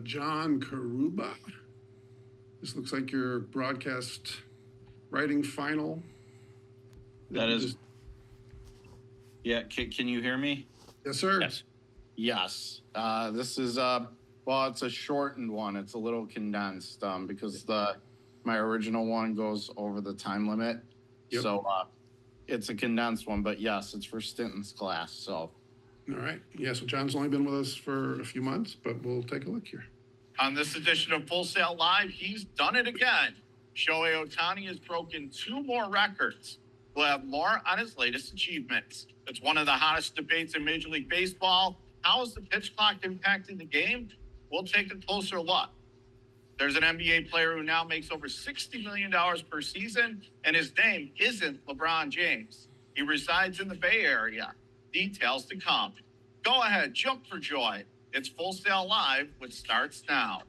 John Karuba. This looks like your broadcast writing final. That is. Yeah. Can you hear me? Yes, sir. Yes. Yes. This is well, it's a shortened one. It's a little condensed because my original one goes over the time limit. Yep. So it's a condensed one, but yes, it's for Stinton's class. So. All right. Yeah, so John's only been with us for a few months, but we'll take a look here. On this edition of Full Sail Live, he's done it again. Shohei Ohtani has broken 2 more records. We'll have more on his latest achievements. It's one of the hottest debates in Major League Baseball. How is the pitch clock impacting the game? We'll take a closer look. There's an NBA player who now makes over $60 million per season, and his name isn't LeBron James. He resides in the Bay Area. Details to come. Go ahead, jump for joy. It's Full Sail Live, which starts now.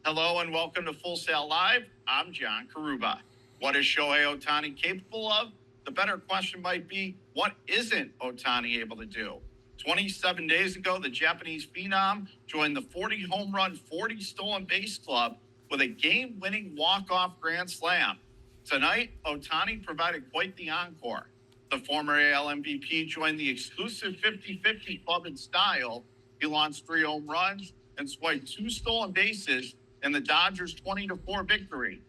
Hello and welcome to Full Sail Live. I'm John Karuba. What is Shohei Ohtani capable of? The better question might be, what isn't Ohtani able to do? 27 days ago, the Japanese phenom joined the 40 home run, 40 stolen base club with a game-winning walk-off grand slam. Tonight, Ohtani provided quite the encore. The former AL MVP joined the exclusive 50-50 club in style. He launched 3 home runs and swiped 2 stolen bases in the Dodgers' 20-4 victory.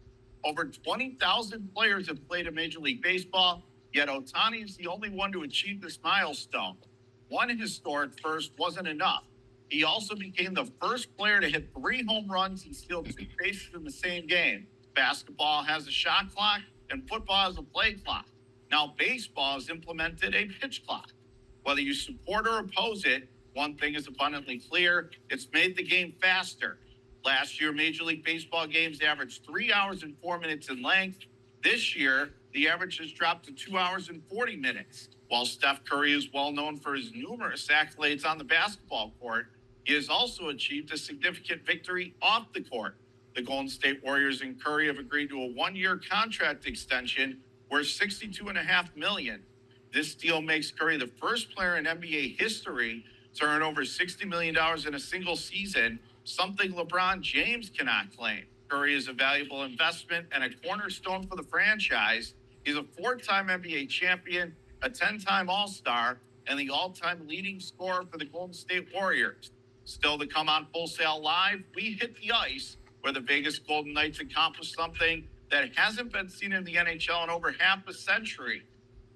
Over 20,000 players have played in Major League Baseball, yet Ohtani is the only one to achieve this milestone. One historic first wasn't enough. He also became the first player to hit 3 home runs and steal 2 bases in the same game. Basketball has a shot clock and football has a play clock. Now baseball has implemented a pitch clock. Whether you support or oppose it, one thing is abundantly clear: it's made the game faster. Last year, Major League Baseball games averaged 3 hours and 4 minutes in length. This year, the average has dropped to 2 hours and 40 minutes. While Steph Curry is well known for his numerous accolades on the basketball court, he has also achieved a significant victory off the court. The Golden State Warriors and Curry have agreed to a 1-year contract extension worth $62.5 million. This deal makes Curry the first player in NBA history to earn over $60 million in a single season, something LeBron James cannot claim. Curry is a valuable investment and a cornerstone for the franchise. He's a 4-time NBA champion, a 10-time All-Star, and the all-time leading scorer for the Golden State Warriors. Still to come on Full Sail Live, we hit the ice where the Vegas Golden Knights accomplished something that hasn't been seen in the NHL in over half a century.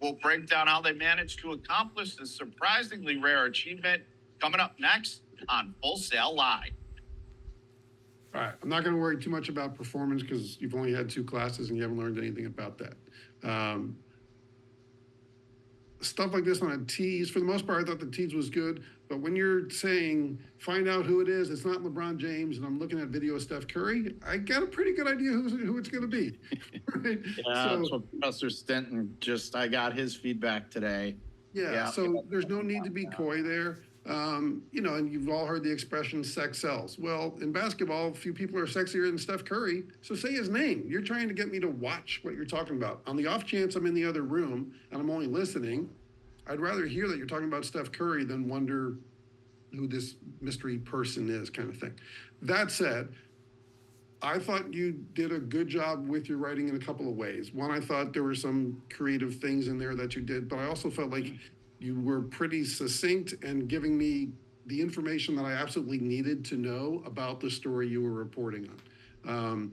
We'll break down how they managed to accomplish this surprisingly rare achievement coming up next on Full Sail Live. All right, I'm not going to worry too much about performance because you've only had 2 classes and you haven't learned anything about that. Stuff like this on a tease, for the most part, I thought the tease was good. But when you're saying, find out who it is, it's not LeBron James, and I'm looking at video of Steph Curry, I got a pretty good idea who it's going to be. Right? Yeah, so Professor Stinton I got his feedback today. Yeah, so there's no need to be coy there. And you've all heard the expression sex sells. Well, in basketball, a few people are sexier than Steph Curry, so say his name. You're trying to get me to watch what you're talking about. On the off chance I'm in the other room and I'm only listening, I'd rather hear that you're talking about Steph Curry than wonder who this mystery person is, kind of thing. That said, I thought you did a good job with your writing in a couple of ways. One, I thought there were some creative things in there that you did, but I also felt like you were pretty succinct and giving me the information that I absolutely needed to know about the story you were reporting on.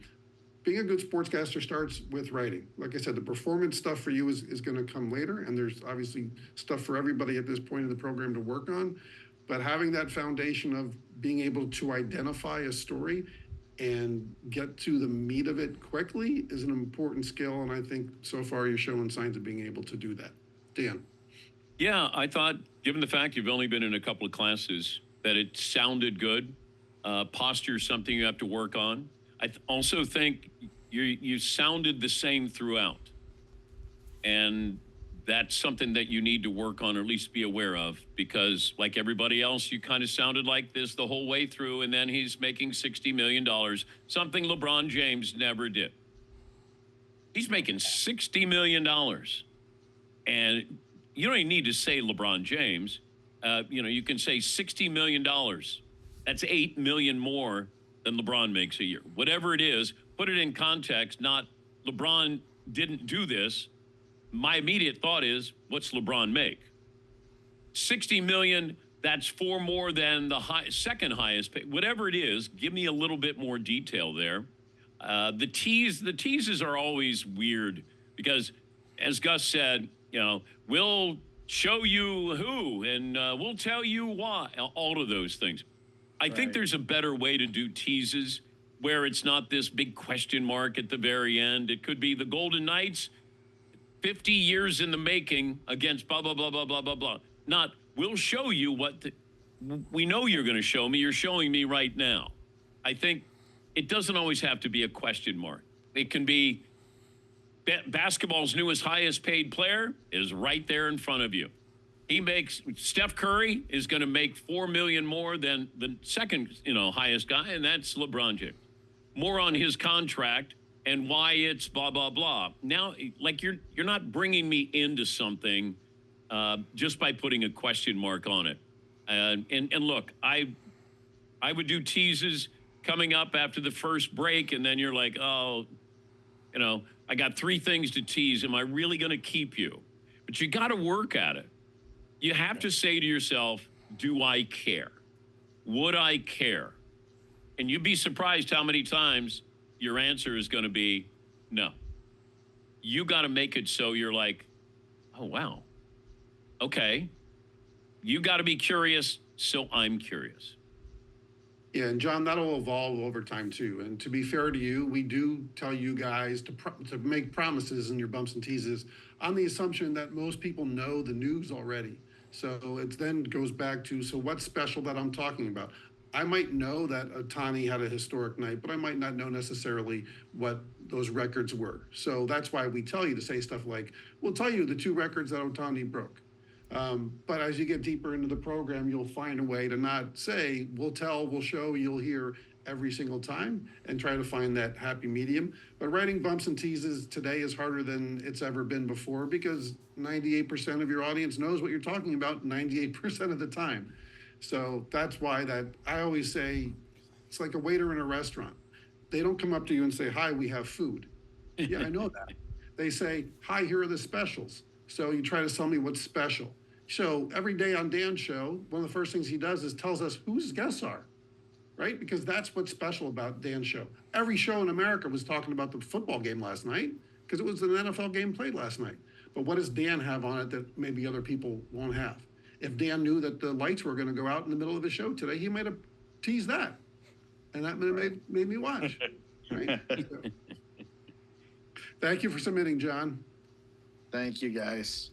Being a good sportscaster starts with writing. Like I said, the performance stuff for you is going to come later, and there's obviously stuff for everybody at this point in the program to work on. But having that foundation of being able to identify a story and get to the meat of it quickly is an important skill, and I think so far you're showing signs of being able to do that. Dan. Yeah, I thought, given the fact you've only been in a couple of classes, that it sounded good. Posture is something you have to work on. I also think you sounded the same throughout. And that's something that you need to work on, or at least be aware of, because like everybody else, you kind of sounded like this the whole way through, and then he's making $60 million, something LeBron James never did. He's making $60 million. And you don't even need to say LeBron James. You can say $60 million. That's 8 million more than LeBron makes a year. Whatever it is, put it in context, not LeBron didn't do this. My immediate thought is, what's LeBron make? 60 million, that's 4 more than the second highest pay. Whatever it is, give me a little bit more detail there. The teases are always weird because, as Gus said, we'll show you who and we'll tell you why, all of those things. I think there's a better way to do teases where it's not this big question mark at the very end. It could be the Golden Knights, 50 years in the making against blah, blah, blah, blah, blah, blah, blah. Not, we'll show you we know you're going to show me. You're showing me right now. I think it doesn't always have to be a question mark. It can be basketball's newest highest paid player is right there in front of you. Steph Curry is going to make $4 million more than the second, highest guy, and that's LeBron James. More on his contract and why it's blah, blah, blah. Now, like you're not bringing me into something just by putting a question mark on it. And look, I would do teases coming up after the first break, and then you're like, oh, I got 3 things to tease. Am I really going to keep you? But you got to work at it. You have to say to yourself, do I care? Would I care? And you'd be surprised how many times your answer is going to be no. You got to make it so you're like, oh, wow. Okay. You got to be curious, so I'm curious. Yeah, and John, that'll evolve over time too. And to be fair to you, we do tell you guys to make promises in your bumps and teases on the assumption that most people know the news already. So it then goes back to, so what's special that I'm talking about? I might know that Ohtani had a historic night, but I might not know necessarily what those records were. So that's why we tell you to say stuff like, we'll tell you the 2 records that Ohtani broke. But as you get deeper into the program, you'll find a way to not say, we'll tell, we'll show, you'll hear every single time, and try to find that happy medium. But writing bumps and teases today is harder than it's ever been before because 98% of your audience knows what you're talking about 98% of the time. So that's why I always say, it's like a waiter in a restaurant. They don't come up to you and say, hi, we have food. Yeah, I know that. They say, hi, here are the specials. So you try to sell me what's special. So every day on Dan's show, one of the first things he does is tells us who his guests are, right? Because that's what's special about Dan's show. Every show in America was talking about the football game last night because it was an NFL game played last night. But what does Dan have on it that maybe other people won't have? If Dan knew that the lights were going to go out in the middle of the show today, he might have teased that. And that made me watch. Right? So, thank you for submitting, John. Thank you, guys.